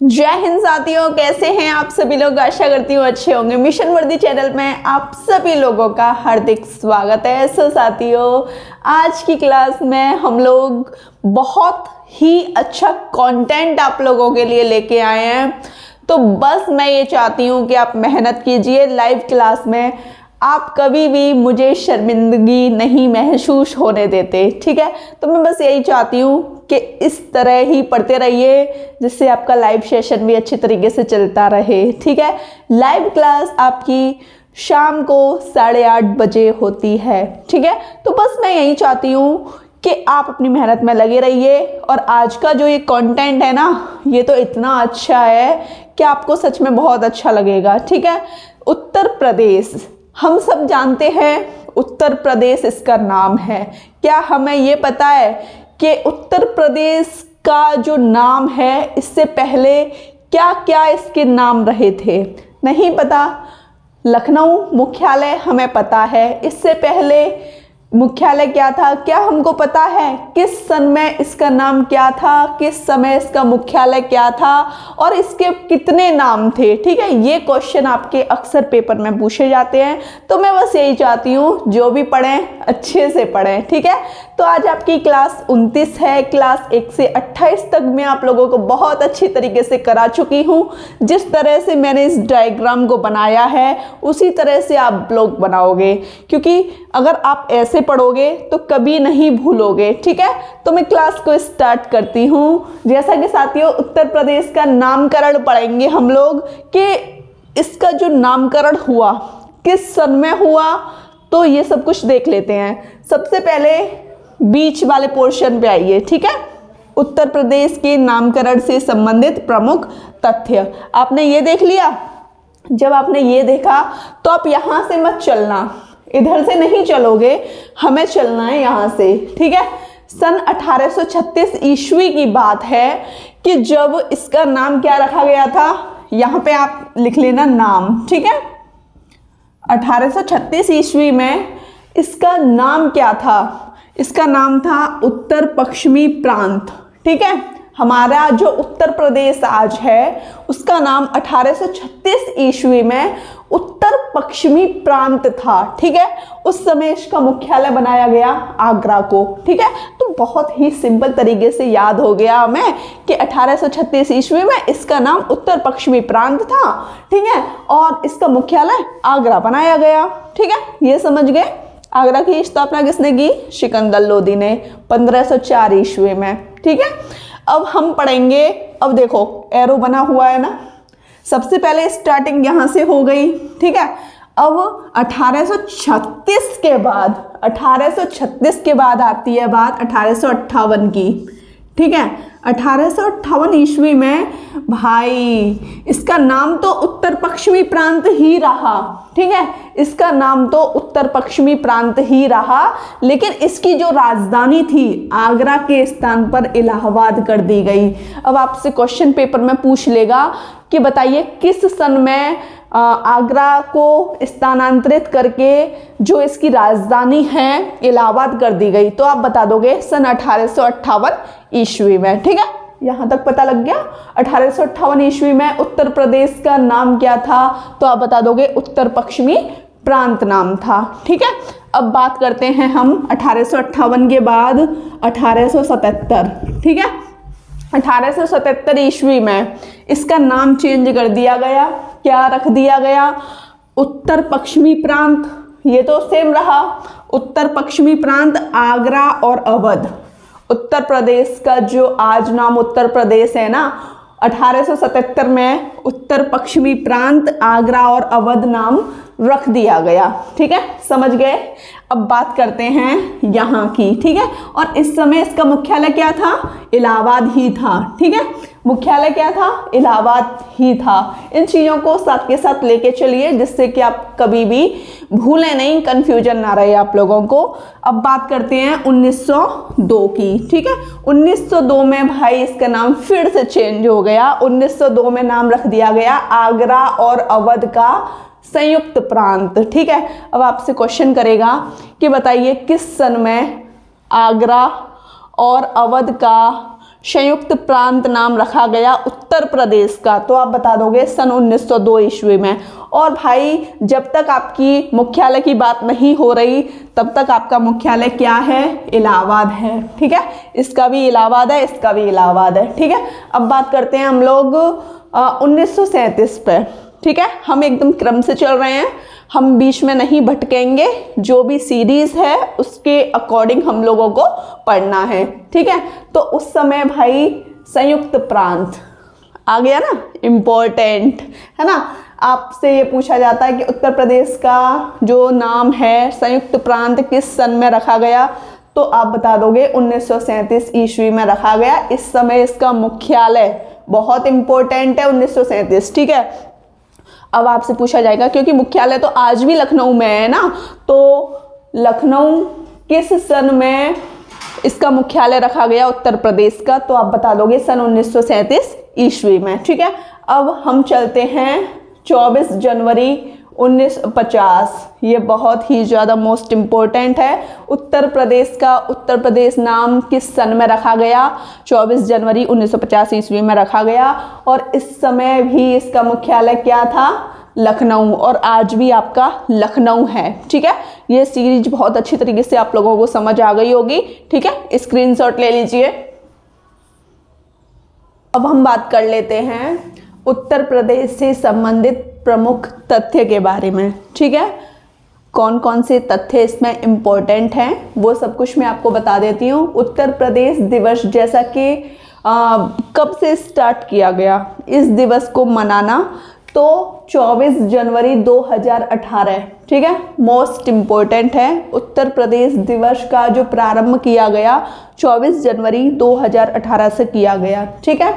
जय हिंद साथियों, कैसे हैं आप सभी लोग। आशा करती हूँ अच्छे होंगे। मिशन वर्दी चैनल में आप सभी लोगों का हार्दिक स्वागत है। सो साथियों, आज की क्लास में हम लोग बहुत ही अच्छा कंटेंट आप लोगों के लिए लेके आए हैं। तो बस मैं ये चाहती हूँ कि आप मेहनत कीजिए। लाइव क्लास में आप कभी भी मुझे शर्मिंदगी नहीं महसूस होने देते, ठीक है। तो मैं बस यही चाहती हूँ कि इस तरह ही पढ़ते रहिए, जिससे आपका लाइव सेशन भी अच्छी तरीके से चलता रहे, ठीक है। लाइव क्लास आपकी शाम को 8:30 बजे होती है, ठीक है। तो बस मैं यही चाहती हूँ कि आप अपनी मेहनत में लगे रहिए। और आज का जो ये कंटेंट है ना, ये तो इतना अच्छा है कि आपको सच में बहुत अच्छा लगेगा, ठीक है। उत्तर प्रदेश, हम सब जानते हैं उत्तर प्रदेश इसका नाम है। क्या हमें ये पता है कि उत्तर प्रदेश का जो नाम है, इससे पहले क्या क्या इसके नाम रहे थे? नहीं पता। लखनऊ मुख्यालय हमें पता है। इससे पहले मुख्यालय क्या था? क्या हमको पता है किस सन में इसका नाम क्या था, किस समय इसका मुख्यालय क्या था और इसके कितने नाम थे, ठीक है। ये क्वेश्चन आपके अक्सर पेपर में पूछे जाते हैं। तो मैं बस यही चाहती हूँ, जो भी पढ़ें अच्छे से पढ़ें, ठीक है। तो आज आपकी क्लास 29 है। क्लास 1 से 28 तक मैं आप लोगों को बहुत अच्छी तरीके से करा चुकी हूँ। जिस तरह से मैंने इस डायग्राम को बनाया है, उसी तरह से आप लोग बनाओगे, क्योंकि अगर आप ऐसे पढ़ोगे तो कभी नहीं भूलोगे, ठीक है। तो मैं क्लास को स्टार्ट करती हूँ। जैसा कि साथियों, उत्तर प्रदेश का नामकरण पढ़ेंगे हम लोग कि इसका जो नामकरण हुआ किस सन में हुआ। तो ये सब कुछ देख लेते हैं। सबसे पहले बीच वाले पोर्शन पे आइए, ठीक है। उत्तर प्रदेश के नामकरण से संबंधित प्रमुख तथ्य। आपने ये देख लिया। जब आपने ये देखा तो आप यहाँ से मत चलना, इधर से नहीं चलोगे, हमें चलना है यहाँ से, ठीक है। सन 1836 ईस्वी की बात है कि जब इसका नाम क्या रखा गया था। यहाँ पे आप लिख लेना नाम, ठीक है। 1836 ईस्वी में इसका नाम क्या था? इसका नाम था उत्तर पश्चिमी प्रांत, ठीक है। हमारा जो उत्तर प्रदेश आज है, उसका नाम 1836 ईस्वी में उत्तर पश्चिमी प्रांत था, ठीक है। उस समय इसका मुख्यालय बनाया गया आगरा को, ठीक है। तो बहुत ही सिंपल तरीके से याद हो गया हमें कि 1836 ईस्वी में इसका नाम उत्तर पश्चिमी प्रांत था, ठीक है। और इसका मुख्यालय आगरा बनाया गया, ठीक है। ये समझ गए। आगरा की स्थापना किसने की? सिकंदर लोदी ने 1504 ईस्वी में, ठीक है। अब हम पढ़ेंगे। अब देखो एरो बना हुआ है ना। सबसे पहले स्टार्टिंग यहाँ से हो गई, ठीक है। अब 1836 के बाद, 1836 के बाद आती है बात 1858 की, ठीक है। 1858 ईस्वी में भाई इसका नाम तो उत्तर पश्चिमी प्रांत ही रहा, ठीक है। इसका नाम तो उत्तर पश्चिमी प्रांत ही रहा, लेकिन इसकी जो राजधानी थी आगरा के स्थान पर इलाहाबाद कर दी गई। अब आपसे क्वेश्चन पेपर में पूछ लेगा कि बताइए किस सन में आगरा को स्थानांतरित करके जो इसकी राजधानी है इलाहाबाद कर दी गई। तो आप बता दोगे सन 1858 ईस्वी में, ठीक है। यहाँ तक पता लग गया। 1858 ईस्वी में उत्तर प्रदेश का नाम क्या था? तो आप बता दोगे उत्तर पश्चिमी प्रांत नाम था, ठीक है। अब बात करते हैं हम 1858 के बाद 1877, ठीक है। 1877 ईस्वी में इसका नाम चेंज कर दिया गया। क्या रख दिया गया? उत्तर पश्चिमी प्रांत। ये तो सेम रहा। उत्तर पश्चिमी प्रांत आगरा और अवध। उत्तर प्रदेश का जो आज नाम उत्तर प्रदेश है ना, 1877 में उत्तर पश्चिमी प्रांत आगरा और अवध नाम रख दिया गया, ठीक है। समझ गए। अब बात करते हैं यहाँ की, ठीक है। और इस समय इसका मुख्यालय क्या था? इलाहाबाद ही था, ठीक है। मुख्यालय क्या था? इलाहाबाद ही था। इन चीज़ों को साथ के साथ लेके चलिए, जिससे कि आप कभी भी भूलें नहीं, कंफ्यूजन ना रहे आप लोगों को। अब बात करते हैं 1902 की, ठीक है। 1902 में भाई इसका नाम फिर से चेंज हो गया। 1902 में नाम रख दिया गया आगरा और अवध का संयुक्त प्रांत, ठीक है। अब आपसे क्वेश्चन करेगा कि बताइए किस सन में आगरा और अवध का संयुक्त प्रांत नाम रखा गया उत्तर प्रदेश का? तो आप बता दोगे सन 1902 ईस्वी में। और भाई जब तक आपकी मुख्यालय की बात नहीं हो रही तब तक आपका मुख्यालय क्या है? इलाहाबाद है। ठीक है, इसका भी इलाहाबाद है, इसका भी इलाहाबाद है। ठीक है, अब बात करते हैं हम लोग 1937 पे। ठीक है, हम एकदम क्रम से चल रहे हैं, हम बीच में नहीं भटकेंगे, जो भी सीरीज है उसके अकॉर्डिंग हम लोगों को पढ़ना है। ठीक है, तो उस समय भाई संयुक्त प्रांत आ गया ना, इम्पोर्टेंट है ना। आपसे ये पूछा जाता है कि उत्तर प्रदेश का जो नाम है संयुक्त प्रांत किस सन में रखा गया? तो आप बता दोगे 1937 ईस्वी में रखा गया। इस समय इसका मुख्यालय बहुत इम्पोर्टेंट है, 1937। ठीक है, अब आपसे पूछा जाएगा क्योंकि मुख्यालय तो आज भी लखनऊ में है ना, तो लखनऊ किस सन में इसका मुख्यालय रखा गया उत्तर प्रदेश का? तो आप बता दोगे सन 1937 ईस्वी में। ठीक है, अब हम चलते हैं 24 जनवरी 1950। ये बहुत ही ज़्यादा मोस्ट इम्पोर्टेंट है। उत्तर प्रदेश का उत्तर प्रदेश नाम किस सन में रखा गया? 24 जनवरी 1950 ईस्वी में रखा गया। और इस समय भी इसका मुख्यालय क्या था? लखनऊ, और आज भी आपका लखनऊ है। ठीक है, ये सीरीज बहुत अच्छी तरीके से आप लोगों को समझ आ गई होगी। ठीक है, स्क्रीनशॉट ले लीजिए। अब हम बात कर लेते हैं उत्तर प्रदेश से संबंधित प्रमुख तथ्य के बारे में। ठीक है, कौन कौन से तथ्य इसमें इम्पोर्टेंट हैं वो सब कुछ मैं आपको बता देती हूँ। उत्तर प्रदेश दिवस जैसा कि कब से स्टार्ट किया गया इस दिवस को मनाना? तो 24 जनवरी 2018। ठीक है, मोस्ट इम्पोर्टेंट है। उत्तर प्रदेश दिवस का जो प्रारंभ किया गया 24 जनवरी 2018 से किया गया। ठीक है,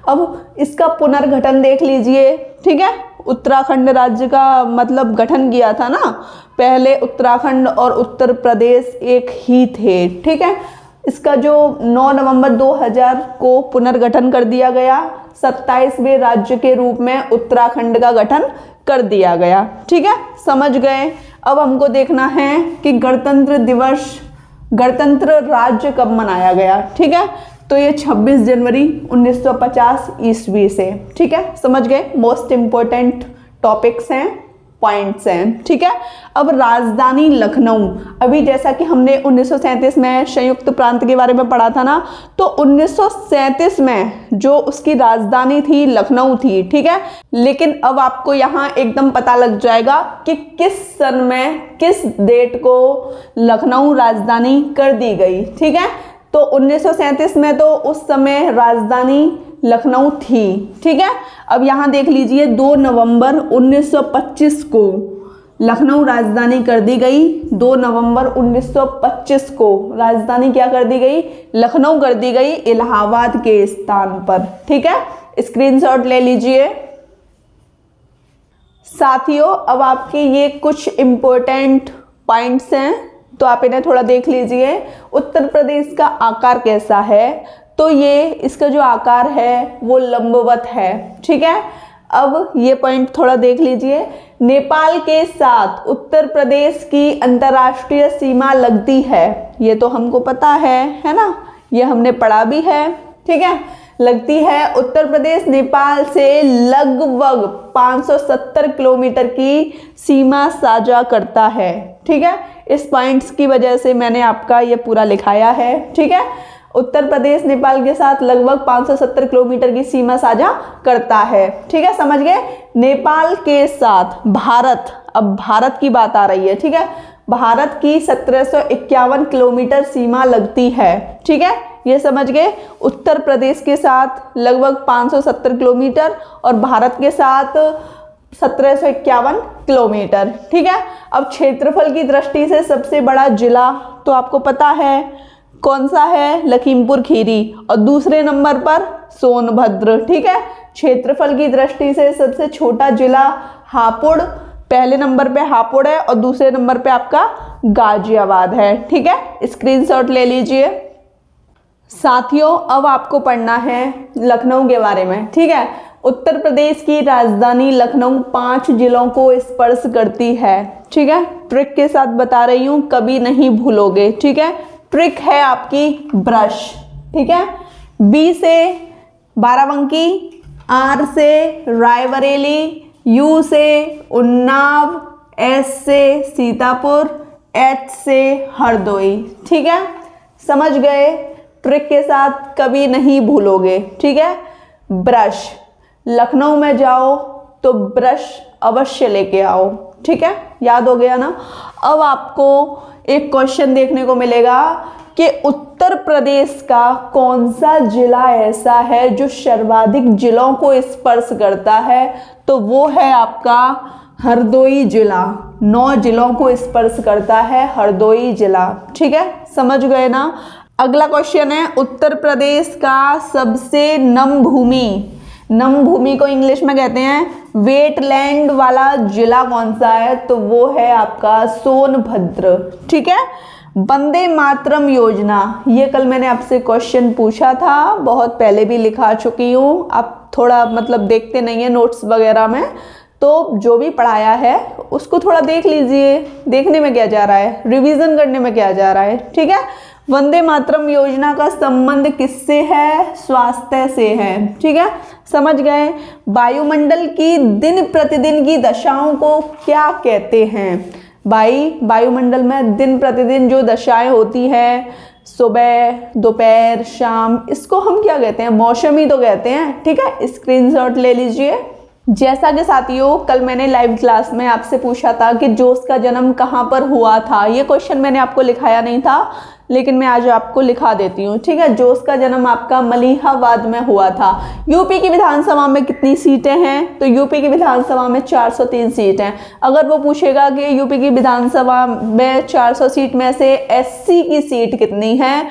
अब इसका पुनर्गठन देख लीजिए। ठीक है, उत्तराखंड राज्य का मतलब गठन किया था ना, पहले उत्तराखंड और उत्तर प्रदेश एक ही थे। ठीक है, इसका जो 9 नवंबर 2000 को पुनर्गठन कर दिया गया, 27वें राज्य के रूप में उत्तराखंड का गठन कर दिया गया। ठीक है, समझ गए। अब हमको देखना है कि गणतंत्र दिवस, गणतंत्र राज्य कब मनाया गया? ठीक है, तो ये 26 जनवरी 1950 ईस्वी से। ठीक है, समझ गए। मोस्ट इम्पोर्टेंट टॉपिक्स हैं, पॉइंट्स हैं। ठीक है, अब राजधानी लखनऊ, अभी जैसा कि हमने 1937 में संयुक्त प्रांत के बारे में पढ़ा था ना, तो 1937 में जो उसकी राजधानी थी लखनऊ थी। ठीक है, लेकिन अब आपको यहाँ एकदम पता लग जाएगा कि किस सन में किस डेट को लखनऊ राजधानी कर दी गई। ठीक है, तो 1937 में तो उस समय राजधानी लखनऊ थी। ठीक है, अब यहाँ देख लीजिए 2 नवंबर 1925 को लखनऊ राजधानी कर दी गई। 2 नवंबर 1925 को राजधानी क्या कर दी गई? लखनऊ कर दी गई, इलाहाबाद के स्थान पर। ठीक है, स्क्रीनशॉट ले लीजिए। साथियों, अब आपके ये कुछ इम्पोर्टेंट पॉइंट्स हैं तो आप इन्हें थोड़ा देख लीजिए। उत्तर प्रदेश का आकार कैसा है? तो ये इसका जो आकार है वो लंबवत है। ठीक है, अब ये पॉइंट थोड़ा देख लीजिए। नेपाल के साथ उत्तर प्रदेश की अंतर्राष्ट्रीय सीमा लगती है, ये तो हमको पता है ना, ये हमने पढ़ा भी है। ठीक है, लगती है। उत्तर प्रदेश नेपाल से लगभग 570 किलोमीटर की सीमा साझा करता है। ठीक है, इस पॉइंट्स की वजह से मैंने आपका ये पूरा लिखाया है। ठीक है, उत्तर प्रदेश नेपाल के साथ लगभग 570 किलोमीटर की सीमा साझा करता है। ठीक है, समझ गए। नेपाल के साथ भारत, अब भारत की बात आ रही है। ठीक है, भारत की 1751 किलोमीटर सीमा लगती है। ठीक है, ये समझ गए। उत्तर प्रदेश के साथ लगभग 570 किलोमीटर और भारत के साथ 1751 किलोमीटर। ठीक है, अब क्षेत्रफल की दृष्टि से सबसे बड़ा जिला तो आपको पता है कौन सा है? लखीमपुर खीरी, और दूसरे नंबर पर सोनभद्र। ठीक है, क्षेत्रफल की दृष्टि से सबसे छोटा जिला हापुड़, पहले नंबर पे हापुड़ है और दूसरे नंबर पे आपका गाजियाबाद है। ठीक है, स्क्रीनशॉट ले लीजिए। साथियों, अब आपको पढ़ना है लखनऊ के बारे में। ठीक है, उत्तर प्रदेश की राजधानी लखनऊ 5 जिलों को स्पर्श करती है। ठीक है, ट्रिक के साथ बता रही हूँ, कभी नहीं भूलोगे। ठीक है, ट्रिक है आपकी ब्रश। ठीक है, बी से बाराबंकी, आर से रायबरेली, यू से उन्नाव, एस से सीतापुर, एच से हरदोई। ठीक है, समझ गए? ट्रिक के साथ कभी नहीं भूलोगे। ठीक है, ब्रश, लखनऊ में जाओ तो ब्रश अवश्य लेके आओ। ठीक है, याद हो गया ना? अब आपको एक क्वेश्चन देखने को मिलेगा कि उत्तर प्रदेश का कौन सा जिला ऐसा है जो सर्वाधिक जिलों को स्पर्श करता है, तो वो है आपका हरदोई जिला। 9 जिलों को स्पर्श करता है हरदोई जिला। ठीक है, समझ गए ना? अगला क्वेश्चन है, उत्तर प्रदेश का सबसे नम भूमि को इंग्लिश में कहते हैं वेटलैंड वाला जिला कौन सा है, तो वो है आपका सोनभद्र। ठीक है, वंदे मातरम योजना, ये कल मैंने आपसे क्वेश्चन पूछा था, बहुत पहले भी लिखा चुकी हूँ। आप थोड़ा मतलब देखते नहीं है नोट्स वगैरह में, तो जो भी पढ़ाया है उसको थोड़ा देख लीजिए। देखने में क्या जा रहा है, रिवीजन करने में क्या जा रहा है। ठीक है, वंदे मातरम योजना का संबंध किससे है? स्वास्थ्य से है। ठीक है, समझ गए? वायुमंडल की दिन प्रतिदिन की दशाओं को क्या कहते हैं? वायुमंडल में दिन प्रतिदिन जो दशाएं होती हैं, सुबह, दोपहर, शाम, इसको हम क्या कहते हैं? मौसमी तो कहते हैं। ठीक है, स्क्रीनशॉट ले लीजिए। जैसा कि साथियों कल मैंने लाइव क्लास में आपसे पूछा था कि जोश का जन्म कहाँ पर हुआ था, ये क्वेश्चन मैंने आपको लिखाया नहीं था, लेकिन मैं आज आपको लिखा देती हूँ। ठीक है, जोश का जन्म आपका मलिहाबाद में हुआ था। यूपी की विधानसभा में कितनी सीटें हैं? तो यूपी की विधानसभा में 403 सीट हैं। अगर वो पूछेगा कि यूपी की विधानसभा में 400 सीट में से एससी की सीट कितनी है,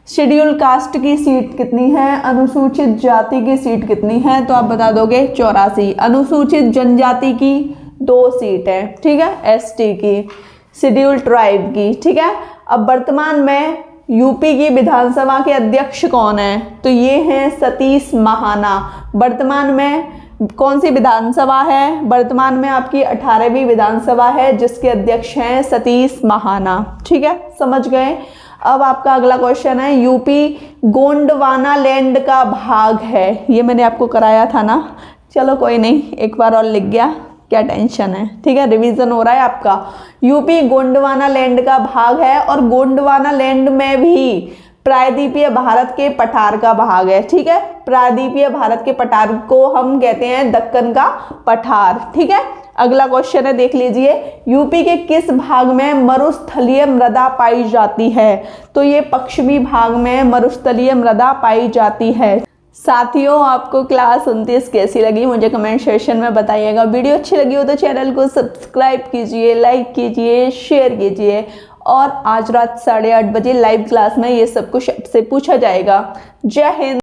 शेड्यूल कास्ट की सीट कितनी है, अनुसूचित जाति की सीट कितनी है, तो आप बता दोगे 84। अनुसूचित जनजाति की 2 सीट है। ठीक है, एसटी की, शेड्यूल ट्राइब की। ठीक है, अब वर्तमान में यूपी की विधानसभा के अध्यक्ष कौन है? तो ये हैं सतीश महाना। वर्तमान में कौन सी विधानसभा है? वर्तमान में आपकी 18वीं विधानसभा है, जिसके अध्यक्ष हैं सतीश महाना। ठीक है, समझ गए? अब आपका अगला क्वेश्चन है, यूपी गोंडवाना लैंड का भाग है। ये मैंने आपको कराया था ना, चलो कोई नहीं, एक बार और लिख गया, क्या टेंशन है। ठीक है, रिवीजन हो रहा है आपका। यूपी गोंडवाना लैंड का भाग है, और गोंडवाना लैंड में भी प्रायद्वीपीय भारत के पठार का भाग है। ठीक है, प्रायद्वीपीय भारत के पठार को हम कहते हैं दक्कन का पठार। ठीक है, अगला क्वेश्चन है, देख लीजिए, यूपी के किस भाग में मरुस्थलीय मृदा पाई जाती है? तो ये पश्चिमी भाग में मरुस्थलीय मृदा पाई जाती है। साथियों आपको क्लास 29 कैसी लगी मुझे कमेंट सेक्शन में बताइएगा। वीडियो अच्छी लगी हो तो चैनल को सब्सक्राइब कीजिए, लाइक कीजिए, शेयर कीजिए, और आज रात 8:30 बजे लाइव क्लास में ये सब कुछ आपसे पूछा जाएगा। जय हिंद।